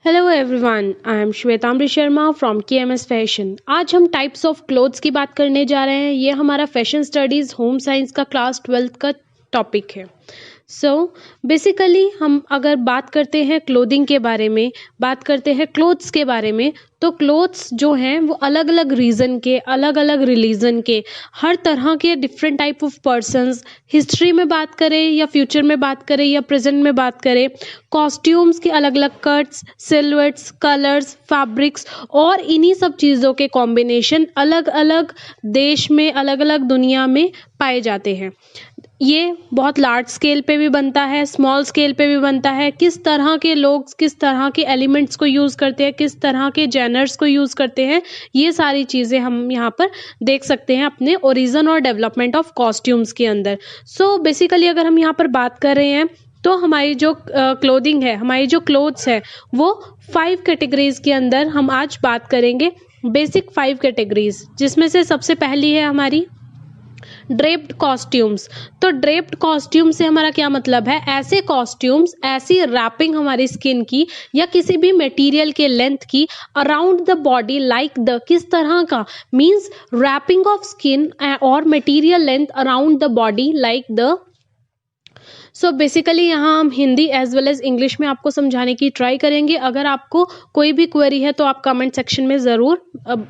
Hello everyone, I am Shwetambari Sharma from KMS fashion. आज हम types of clothes की बात करने जा रहे हैं। ये हमारा फैशन स्टडीज़ होम साइंस का क्लास 12th का टॉपिक है। सो बेसिकली हम अगर बात करते हैं क्लोथिंग के बारे में, बात करते हैं क्लोथ्स के बारे में, तो क्लोथ्स जो हैं वो अलग अलग रीज़न के, अलग अलग रिलीजन के, हर तरह के different type of persons, history में बात करें या फ्यूचर में बात करें या प्रेजेंट में बात करें, कॉस्ट्यूम्स के अलग अलग कट्स, सिलुएट्स, कलर्स, फैब्रिक्स और इन्हीं सब चीज़ों के कॉम्बिनेशन अलग अलग देश में, अलग अलग दुनिया में पाए जाते हैं। ये बहुत लार्ज स्केल पे भी बनता है, स्मॉल स्केल पे भी बनता है। किस तरह के लोग किस तरह के एलिमेंट्स को यूज़ करते हैं, किस तरह के जेनर्स को यूज़ करते हैं, ये सारी चीज़ें हम यहाँ पर देख सकते हैं अपने ओरिजिन और डेवलपमेंट ऑफ कॉस्ट्यूम्स के अंदर। सो बेसिकली अगर हम यहाँ पर बात कर रहे हैं तो हमारी जो क्लोथिंग है, हमारी जो क्लोथ्स है, वो 5 कैटेगरीज के अंदर हम आज बात करेंगे। बेसिक 5 कैटेगरीज, जिसमें से सबसे पहली है हमारी ड्रेप्ड कॉस्ट्यूम्स। तो ड्रेप्ड कॉस्ट्यूम से हमारा क्या मतलब है? ऐसे कॉस्ट्यूम्स, ऐसी रैपिंग हमारी स्किन की या किसी भी मटेरियल के लेंथ की around the body, like the, किस तरह का, मींस रैपिंग ऑफ स्किन और material length around the body like the. So basically यहाँ हम Hindi as well as English में आपको समझाने की ट्राई करेंगे। अगर आपको कोई भी क्वेरी है तो आप कमेंट सेक्शन में ज़रूर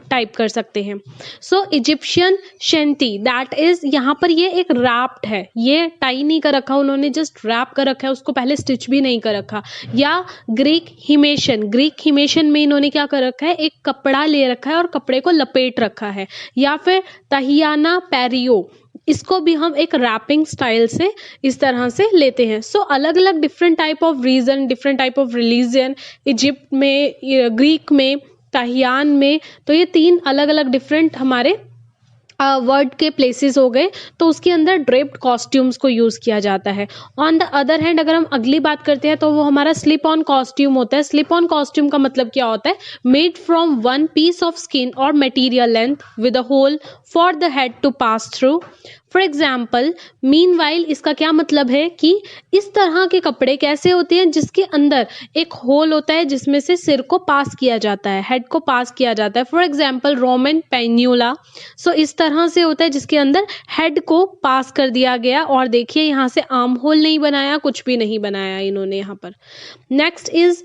टाइप कर सकते हैं। सो इजिप्शियन शेंटी, दैट इज, यहाँ पर ये एक रैप्ड है, ये टाई नहीं कर रखा उन्होंने, जस्ट रैप कर रखा है, उसको पहले स्टिच भी नहीं कर रखा। या ग्रीक हिमेशन, ग्रीक हिमेशन में इन्होंने क्या कर रखा है, एक कपड़ा ले रखा है और कपड़े को लपेट रखा है। या फिर तहियाना पैरियो, इसको भी हम एक रैपिंग स्टाइल से इस तरह से लेते हैं। सो अलग अलग different type of region, different type of religion, Egypt में, ग्रीक में, ताहियान में, तो ये 3 अलग अलग डिफरेंट हमारे वर्ड के प्लेसेस हो गए, तो उसके अंदर ड्रेप्ड कॉस्ट्यूम्स को यूज़ किया जाता है। ऑन द अदर हैंड अगर हम अगली बात करते हैं तो वो हमारा स्लिप ऑन कॉस्ट्यूम होता है। स्लिप ऑन कॉस्ट्यूम का मतलब क्या होता है? Made from one piece of skin और material length with a hole for the head to pass through. For example, meanwhile, इसका क्या मतलब है कि इस तरह के कपड़े कैसे होते हैं जिसके अंदर एक होल होता है जिसमें से सिर को पास किया जाता है, हेड को पास किया जाता है। फॉर एग्जाम्पल रोमन पेन्यूला, सो इस तरह से होता है जिसके अंदर हेड को पास कर दिया गया, और देखिए यहाँ से आर्म होल नहीं बनाया, कुछ भी नहीं बनाया इन्होंने यहाँ पर। नेक्स्ट इज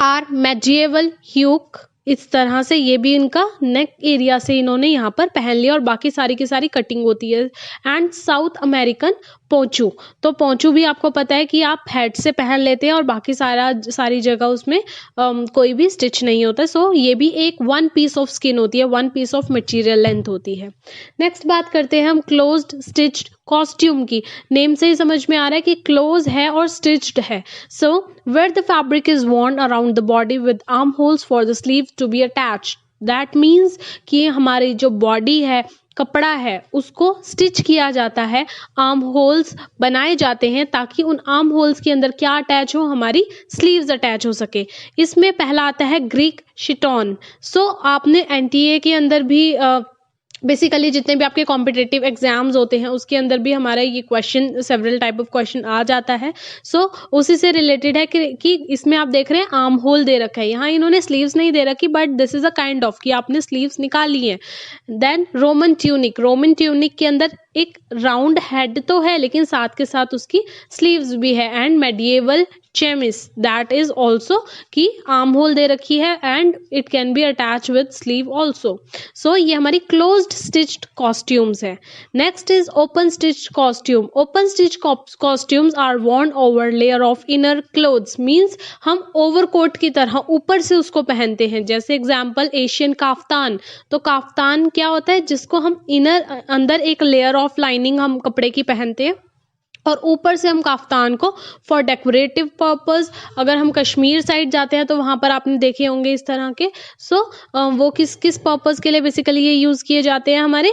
आर मेडिएवल ह्यूक, इस तरह से ये भी इनका नेक एरिया से इन्होंने यहाँ पर पहन लिया और बाकी सारी की सारी कटिंग होती है। एंड साउथ अमेरिकन पोंचू, तो पोंचू भी आपको पता है कि आप हेड से पहन लेते हैं और बाकी सारी जगह उसमें कोई भी स्टिच नहीं होता। सो ये भी एक वन पीस ऑफ स्किन होती है, one piece of material length होती है। नेक्स्ट बात करते हैं हम क्लोज्ड स्टिच्ड कॉस्ट्यूम की। नेम से ही समझ में आ रहा है कि क्लोज है और स्टिच्ड है। So where the fabric is worn around the body with arm holes for the sleeve to be attached. That means कि हमारी जो बॉडी है, कपड़ा है, उसको स्टिच किया जाता है, आर्म होल्स बनाए जाते हैं ताकि उन आर्म होल्स के अंदर क्या अटैच हो, हमारी स्लीव्स अटैच हो सके। इसमें पहला आता है ग्रीक शिटॉन। सो आपने एनटीए के अंदर भी बेसिकली जितने भी आपके कॉम्पिटिटिव एग्जाम्स होते हैं उसके अंदर भी हमारा ये question, several type of question आ जाता है। सो उसी से रिलेटेड है कि इसमें आप देख रहे हैं आर्म होल दे रखा है, यहाँ इन्होंने स्लीव्स नहीं दे रखी, but this is a kind of कि आपने स्लीव्स निकाली है। Then Roman tunic, Roman tunic के अंदर एक राउंड हेड तो है लेकिन साथ के साथ उसकी स्लीव्स भी है। And medieval chemise, that is also कि आर्म होल दे रखी है and it can be attach with sleeve also. So ये हमारी क्लोज्ड स्टिच्ड कॉस्ट्यूम्स है। Next is open stitched costume. Open stitch costumes are worn over layer of inner clothes, means हम overcoat की तरह ऊपर से उसको पहनते हैं। जैसे एग्जाम्पल एशियन काफ्तान, तो काफ्तान क्या होता है, जिसको हम इनर, अंदर एक लेयर ऑफ लाइनिंग हम कपड़े की पहनते हैं और ऊपर से हम काफ्तान को फॉर डेकोरेटिव पर्पस। अगर हम कश्मीर साइड जाते हैं तो वहाँ पर आपने देखे होंगे इस तरह के। सो वो किस किस पर्पस के लिए बेसिकली ये यूज़ किए जाते हैं हमारे,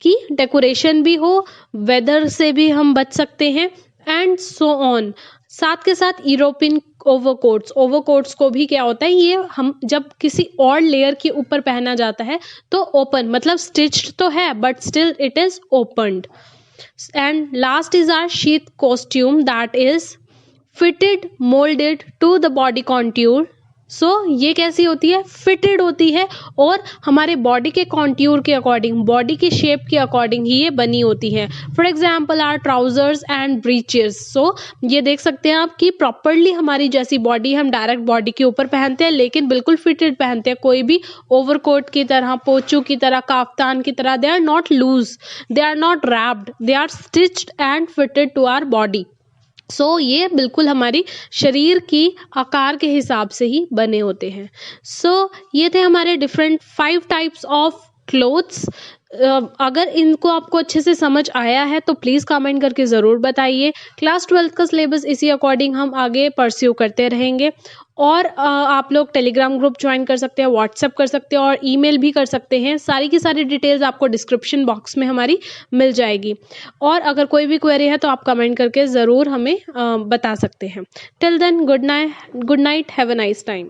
कि डेकोरेशन भी हो, वेदर से भी हम बच सकते हैं, एंड सो ऑन। साथ के साथ यूरोपियन ओवरकोट्स, ओवरकोट्स को भी क्या होता है, ये हम जब किसी और लेयर के ऊपर पहना जाता है तो ओपन, मतलब स्टिच्ड तो है but still it is opened. And last is our sheath costume, that is fitted, molded to the body contour सो ये कैसी होती है, फिटेड होती है और हमारे बॉडी के कॉन्ट्यूर के अकॉर्डिंग, बॉडी के शेप के अकॉर्डिंग ही ये बनी होती है। For example are trousers and breeches. So ये देख सकते हैं आप कि प्रॉपरली हमारी जैसी बॉडी हम डायरेक्ट बॉडी के ऊपर पहनते हैं, लेकिन बिल्कुल फिटेड पहनते हैं, कोई भी ओवरकोट की तरह, पोचू की तरह, काफ्तान की तरह। They are not loose, they are not wrapped, they are stitched and fitted to our body. So ये बिल्कुल हमारी शरीर की आकार के हिसाब से ही बने होते हैं। सो ये थे हमारे डिफरेंट 5 टाइप्स ऑफ क्लोथ्स। अगर इनको आपको अच्छे से समझ आया है तो प्लीज़ कमेंट करके ज़रूर बताइए। क्लास 12th का सिलेबस इसी अकॉर्डिंग हम आगे परस्यू करते रहेंगे। और आप लोग टेलीग्राम ग्रुप ज्वाइन कर सकते हैं, व्हाट्सएप कर सकते हैं और ईमेल भी कर सकते हैं। सारी की सारी डिटेल्स आपको डिस्क्रिप्शन बॉक्स में हमारी मिल जाएगी। और अगर कोई भी क्वेरी है तो आप कमेंट करके ज़रूर हमें बता सकते हैं। Till then good night, have a nice time.